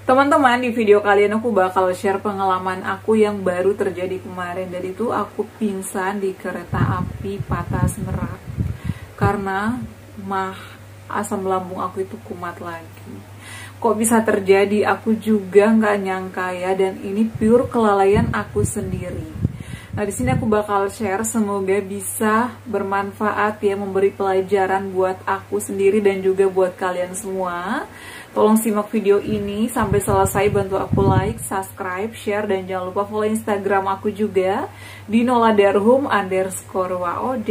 Teman-teman, di video kalian aku bakal share pengalaman aku yang baru terjadi kemarin. Dan itu aku pingsan di kereta api patah semerak karena asam lambung aku itu kumat lagi. Kok bisa terjadi? Aku juga nggak nyangka ya, dan ini pure kelalaian aku sendiri. Nah, di sini aku bakal share, semoga bisa bermanfaat ya, memberi pelajaran buat aku sendiri dan juga buat kalian semua. Tolong simak video ini sampai selesai, bantu aku like, subscribe, share, dan jangan lupa follow Instagram aku juga di noladarhum_waod.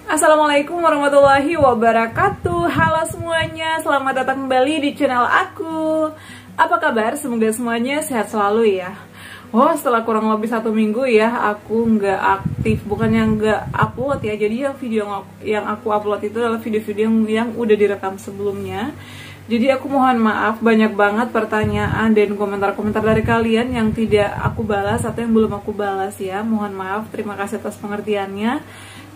Assalamualaikum warahmatullahi wabarakatuh. Halo semuanya, selamat datang kembali di channel aku. Apa kabar? Semoga semuanya sehat selalu ya. Oh, setelah kurang lebih 1 minggu ya, aku nggak aktif. Bukan yang nggak upload ya, jadi yang video yang aku upload itu adalah video-video yang udah direkam sebelumnya. Jadi aku mohon maaf, banyak banget pertanyaan dan komentar-komentar dari kalian yang tidak aku balas atau yang belum aku balas ya. Mohon maaf, terima kasih atas pengertiannya.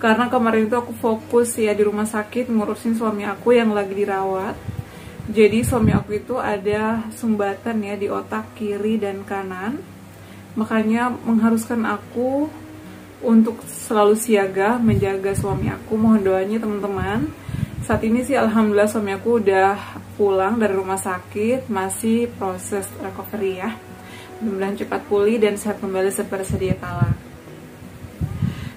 Karena kemarin itu aku fokus ya di rumah sakit ngurusin suami aku yang lagi dirawat. Jadi suami aku itu ada sumbatan ya di otak kiri dan kanan. Makanya mengharuskan aku untuk selalu siaga menjaga suami aku. Mohon doanya teman-teman. Saat ini sih alhamdulillah suami aku udah pulang dari rumah sakit, masih proses recovery ya. Mudah-mudahan cepat pulih dan sehat kembali seperti sedia kala.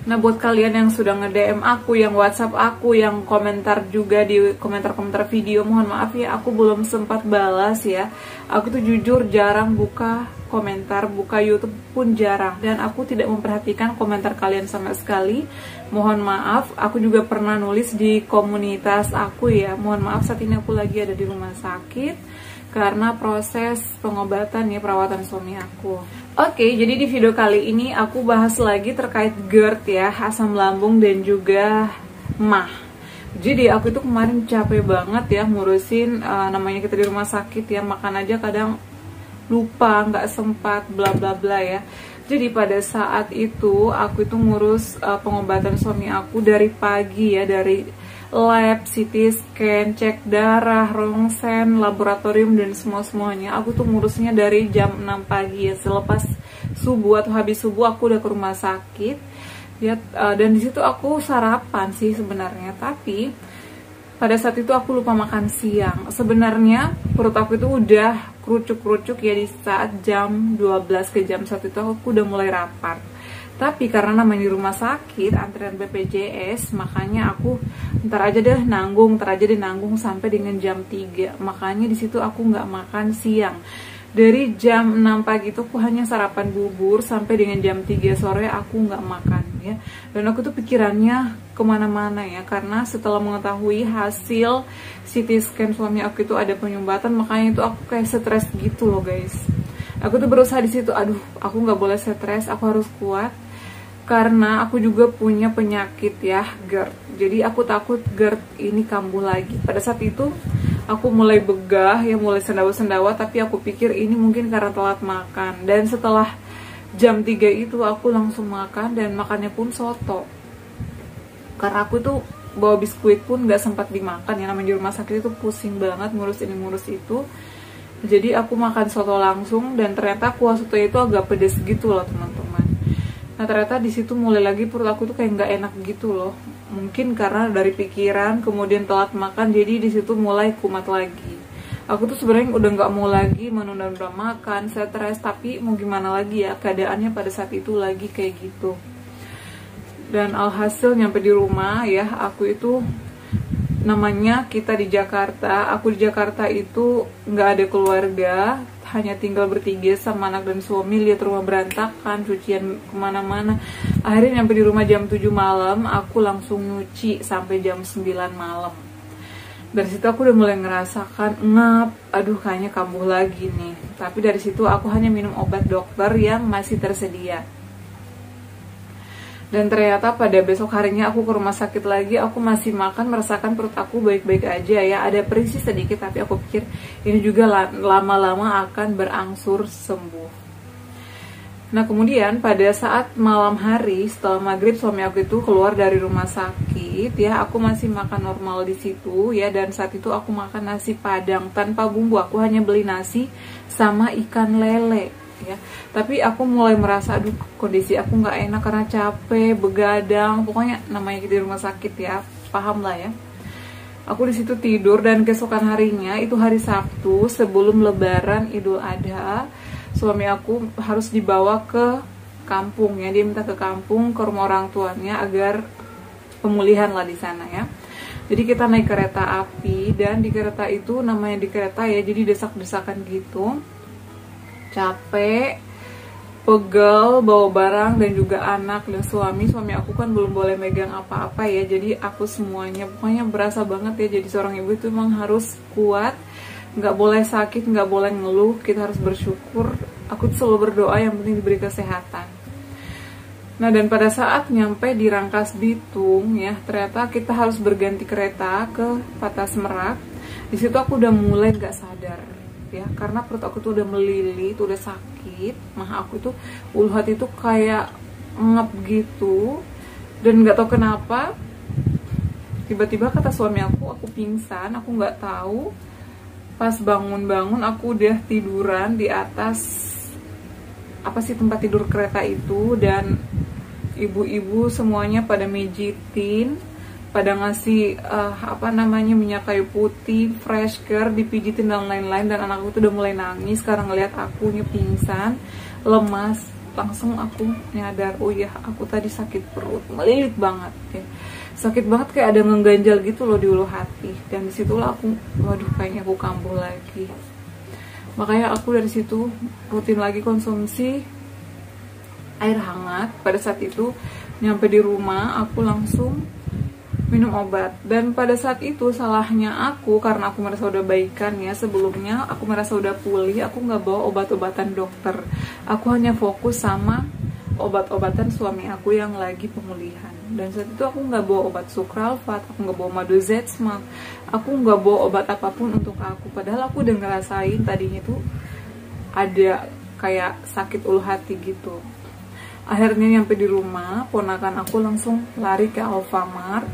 Nah, buat kalian yang sudah nge-DM aku, yang WhatsApp aku, yang komentar juga di komentar-komentar video, mohon maaf ya, aku belum sempat balas ya. Aku tuh jujur jarang buka komentar, buka YouTube pun jarang, dan aku tidak memperhatikan komentar kalian sama sekali. Mohon maaf, aku juga pernah nulis di komunitas aku ya. Mohon maaf, saat ini aku lagi ada di rumah sakit karena proses pengobatan ya, perawatan suami aku. Oke, jadi di video kali ini aku bahas lagi terkait GERD ya, asam lambung dan juga MAH. Jadi aku itu kemarin capek banget ya ngurusin, namanya kita di rumah sakit ya, makan aja kadang lupa, nggak sempat, bla bla bla ya. Jadi pada saat itu aku itu ngurus pengobatan suami aku dari pagi ya, dari lab, CT scan, cek darah, rongsen, laboratorium, dan semuanya. Aku tuh ngurusnya dari jam 6 pagi ya, selepas subuh atau habis subuh aku udah ke rumah sakit ya. Dan di situ aku sarapan sih sebenarnya, tapi pada saat itu aku lupa makan siang. Sebenarnya perut aku itu udah kerucuk-kerucuk ya di saat jam 12 ke jam 1 itu aku udah mulai lapar. Tapi karena namanya di rumah sakit, antrian BPJS, makanya aku ntar aja deh nanggung sampai dengan jam 3. Makanya di situ aku nggak makan siang. Dari jam 6 pagi itu aku hanya sarapan bubur sampai dengan jam 3 sore aku nggak makan ya. Dan aku tuh pikirannya kemana-mana ya, karena setelah mengetahui hasil CT scan suami aku itu ada penyumbatan, makanya itu aku kayak stres gitu loh guys. Aku tuh berusaha di situ, aduh aku nggak boleh stres, aku harus kuat. Karena aku juga punya penyakit ya, GERD. Jadi aku takut GERD ini kambuh lagi. Pada saat itu aku mulai begah ya, mulai sendawa-sendawa, tapi aku pikir ini mungkin karena telat makan. Dan setelah jam 3 itu aku langsung makan, dan makannya pun soto. Karena aku tuh bawa biskuit pun gak sempat dimakan ya, namanya di rumah sakit itu pusing banget ngurus ini ngurus itu. Jadi aku makan soto langsung, dan ternyata kuah soto itu agak pedes gitu loh teman-teman. Nah, ternyata di situ mulai lagi perut aku tuh kayak nggak enak gitu loh. Mungkin karena dari pikiran, kemudian telat makan, jadi di situ mulai kumat lagi. Aku tuh sebenarnya udah nggak mau lagi menunda-nunda makan, stres, tapi mau gimana lagi ya, keadaannya pada saat itu lagi kayak gitu. Dan alhasil nyampe di rumah ya, aku itu namanya kita di Jakarta, aku di Jakarta itu nggak ada keluarga, hanya tinggal bertiga sama anak dan suami. Lihat rumah berantakan, cucian kemana-mana. Akhirnya nyampe di rumah jam 7 malam, aku langsung nyuci sampai jam 9 malam. Dari situ aku udah mulai ngerasakan ngap, aduh kayaknya kambuh lagi nih. Tapi dari situ aku hanya minum obat dokter yang masih tersedia. Dan ternyata pada besok harinya aku ke rumah sakit lagi, aku masih makan, merasakan perut aku baik-baik aja ya. Ada perih sedikit, tapi aku pikir ini juga lama-lama akan berangsur sembuh. Nah kemudian pada saat malam hari setelah maghrib suami aku itu keluar dari rumah sakit ya, aku masih makan normal di situ ya, dan saat itu aku makan nasi padang tanpa bumbu, aku hanya beli nasi sama ikan lele ya. Tapi aku mulai merasa aduh kondisi aku nggak enak karena capek, begadang, pokoknya namanya di rumah sakit ya, paham lah ya. Aku di situ tidur dan keesokan harinya itu hari Sabtu sebelum Lebaran Idul Adha, suami aku harus dibawa ke kampung ya, dia minta ke kampung ke rumah orang tuanya agar pemulihan lah di sana ya. Jadi kita naik kereta api dan di kereta itu namanya di kereta ya, jadi desak-desakan gitu, capek, pegel, bawa barang dan juga anak dan suami aku kan belum boleh megang apa-apa ya, jadi aku semuanya pokoknya berasa banget ya, jadi seorang ibu itu memang harus kuat, nggak boleh sakit, nggak boleh ngeluh, kita harus bersyukur. Aku selalu berdoa yang penting diberi kesehatan. Nah dan pada saat nyampe di Rangkas Bitung ya, ternyata kita harus berganti kereta ke Patas Merak. Di situ aku udah mulai nggak sadar ya, karena perut aku tuh udah melilit, udah sakit, mah aku tuh ulu hati tuh kayak ngep gitu, dan nggak tahu kenapa tiba-tiba kata suami aku pingsan, aku nggak tahu. Pas bangun-bangun aku udah tiduran di atas apa sih tempat tidur kereta itu, dan ibu-ibu semuanya pada mijitin, pada ngasih apa namanya minyak kayu putih, fresh care, dipijitin dan lain-lain, dan anakku tuh udah mulai nangis karena ngeliat aku pingsan, lemas. Langsung aku nyadar, oh ya aku tadi sakit perut, melilit banget ya. Sakit banget kayak ada mengganjal gitu loh di ulu hati, dan disitulah aku, waduh kayaknya aku kambuh lagi. Makanya aku dari situ rutin lagi konsumsi air hangat. Pada saat itu nyampe di rumah aku langsung minum obat, dan pada saat itu salahnya aku karena aku merasa udah baikan ya, sebelumnya aku merasa udah pulih, aku nggak bawa obat-obatan dokter, aku hanya fokus sama obat-obatan suami aku yang lagi pemulihan. Dan saat itu aku nggak bawa obat sukralfat, aku nggak bawa madu Zetsma, aku nggak bawa obat apapun untuk aku, padahal aku udah ngerasain tadinya tuh ada kayak sakit ulu hati gitu. Akhirnya nyampe di rumah, ponakan aku langsung lari ke Alfamart,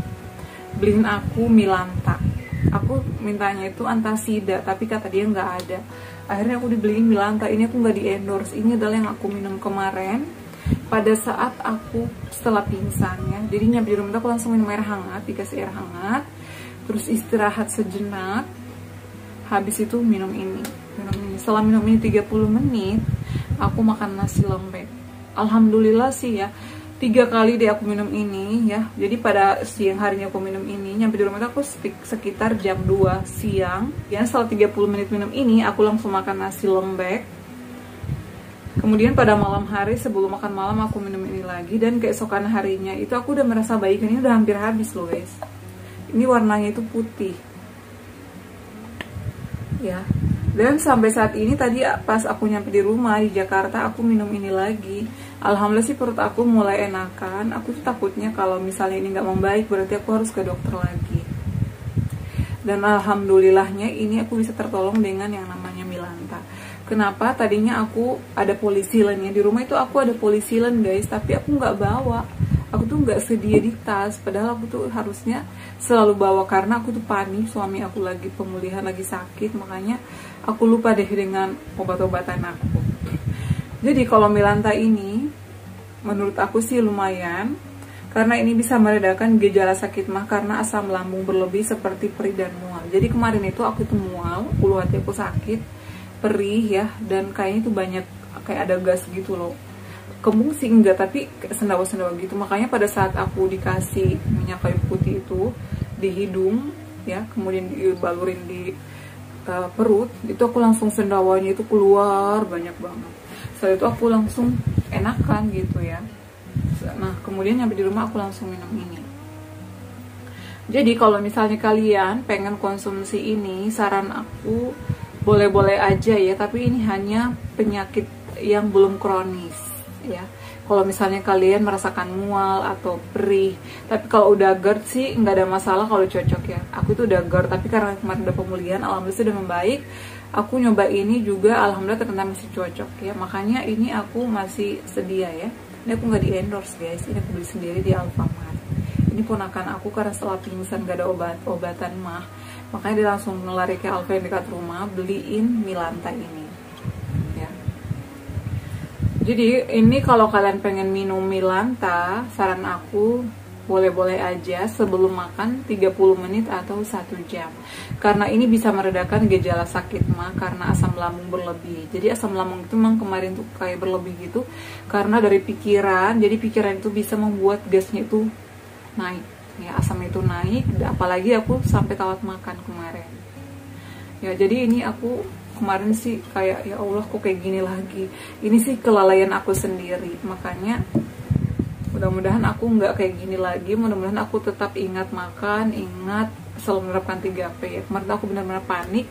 beliin aku Milanta. Aku mintanya itu antasida, tapi kata dia nggak ada. Akhirnya aku dibeliin Milanta. Ini aku nggak di endorse, ini adalah yang aku minum kemarin pada saat aku setelah pingsan ya. Jadi nyampe di rumah aku langsung minum air hangat, dikasih air hangat, terus istirahat sejenak, habis itu minum ini. Setelah minum ini 30 menit aku makan nasi lembek. Alhamdulillah sih ya, 3 kali deh aku minum ini ya. Jadi pada siang harinya aku minum ini, nyampe di rumah aku sekitar jam 2 siang ya. Setelah 30 menit minum ini aku langsung makan nasi lembek. Kemudian pada malam hari sebelum makan malam aku minum ini lagi, dan keesokan harinya itu aku udah merasa baik. Ini udah hampir habis loh guys, ini warnanya itu putih ya. Dan sampai saat ini tadi pas aku nyampe di rumah di Jakarta aku minum ini lagi. Alhamdulillah sih perut aku mulai enakan. Aku tuh takutnya kalau misalnya ini nggak membaik berarti aku harus ke dokter lagi. Dan alhamdulillahnya ini aku bisa tertolong dengan yang namanya Milanta. Kenapa? Tadinya aku ada polisilen ya, di rumah itu aku ada polisilen guys, tapi aku nggak bawa. Aku tuh nggak sedia di tas, padahal aku tuh harusnya selalu bawa karena aku tuh panik suami aku lagi pemulihan, lagi sakit, makanya aku lupa deh dengan obat-obatan aku. Jadi kalau Milanta ini menurut aku sih lumayan, karena ini bisa meredakan gejala sakit mah karena asam lambung berlebih seperti perih dan mual. Jadi kemarin itu aku tuh mual, ulu hati aku sakit, perih ya, dan kayaknya itu banyak kayak ada gas gitu loh. Kembung sih enggak, tapi sendawa-sendawa gitu. Makanya pada saat aku dikasih minyak kayu putih itu di hidung ya, kemudian dibalurin di perut, itu aku langsung sendawanya itu keluar banyak banget. Setelah itu aku langsung enakan gitu ya. Nah kemudian nyampe di rumah aku langsung minum ini. Jadi kalau misalnya kalian pengen konsumsi ini, saran aku boleh-boleh aja ya, tapi ini hanya penyakit yang belum kronis ya. Kalau misalnya kalian merasakan mual atau perih, tapi kalau udah GERD sih nggak ada masalah kalau cocok ya. Aku itu udah GERD, tapi karena kemarin udah pemulihan, alhamdulillah sudah membaik. aku nyoba ini juga alhamdulillah ternyata masih cocok ya, makanya ini aku masih sedia ya. Ini aku nggak di endorse guys, ini aku beli sendiri di Alfamart. Ini ponakan aku karena setelah pingsan gak ada obatan mah, makanya dia langsung lari ke Alfa yang dekat rumah beliin Milanta ini ya. Jadi ini kalau kalian pengen minum Milanta, saran aku boleh-boleh aja sebelum makan 30 menit atau 1 jam, karena ini bisa meredakan gejala sakit mah karena asam lambung berlebih. Jadi asam lambung itu memang kemarin tuh kayak berlebih gitu karena dari pikiran, jadi pikiran itu bisa membuat gasnya itu naik ya, asam itu naik, apalagi aku sampai kawat makan kemarin ya. Jadi ini aku kemarin sih kayak ya Allah kok kayak gini lagi, ini sih kelalaian aku sendiri, makanya mudah-mudahan aku nggak kayak gini lagi. Mudah-mudahan aku tetap ingat makan, ingat selalu menerapkan 3P ya. Kemarin aku benar-benar panik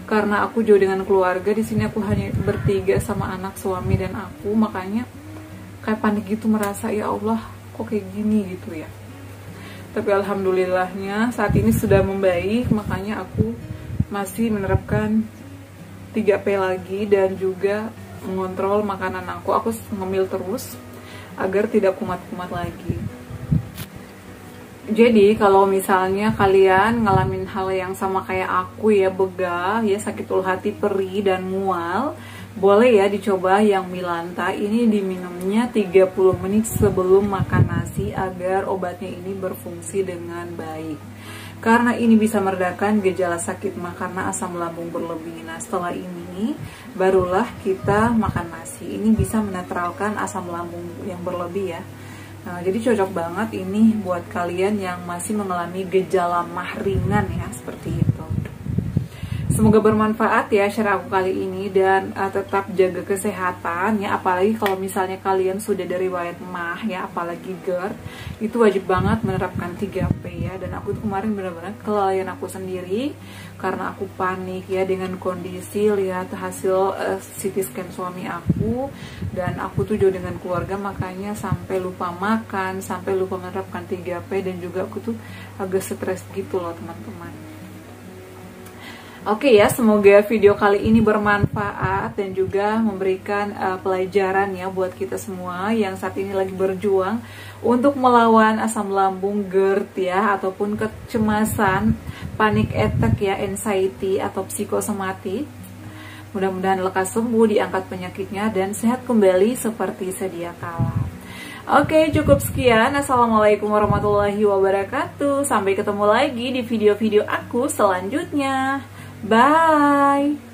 karena aku jauh dengan keluarga. Di sini aku hanya bertiga sama anak, suami dan aku, makanya kayak panik gitu, merasa ya Allah kok kayak gini gitu ya. Tapi alhamdulillahnya saat ini sudah membaik, makanya aku masih menerapkan 3P lagi dan juga mengontrol makanan aku. Aku ngemil terus agar tidak kumat-kumat lagi. Jadi kalau misalnya kalian ngalamin hal yang sama kayak aku ya, begah ya, sakit ulu hati, perih dan mual, boleh ya dicoba yang Milanta. Ini diminumnya 30 menit sebelum makan nasi agar obatnya ini berfungsi dengan baik. Karena ini bisa meredakan gejala sakit mah karena asam lambung berlebih. Nah setelah ini barulah kita makan nasi. Ini bisa menetralkan asam lambung yang berlebih ya. Nah, jadi cocok banget ini buat kalian yang masih mengalami gejala mah ringan ya, seperti itu. Semoga bermanfaat ya share aku kali ini, dan tetap jaga kesehatan ya, apalagi kalau misalnya kalian sudah dari riwayat mah ya, apalagi GERD, itu wajib banget menerapkan 3P ya. Dan aku tuh kemarin benar-benar kelalaian aku sendiri karena aku panik ya dengan kondisi lihat hasil CT scan suami aku, dan aku tuh jauh dengan keluarga, makanya sampai lupa makan, sampai lupa menerapkan 3P, dan juga aku tuh agak stres gitu loh teman-teman. Oke ya, semoga video kali ini bermanfaat dan juga memberikan pelajaran ya buat kita semua yang saat ini lagi berjuang untuk melawan asam lambung, GERD ya, ataupun kecemasan, panic attack ya, anxiety atau psikosomatik. Mudah-mudahan lekas sembuh, diangkat penyakitnya, dan sehat kembali seperti sedia kala. Oke, cukup sekian. Assalamualaikum warahmatullahi wabarakatuh. Sampai ketemu lagi di video-video aku selanjutnya. Bye.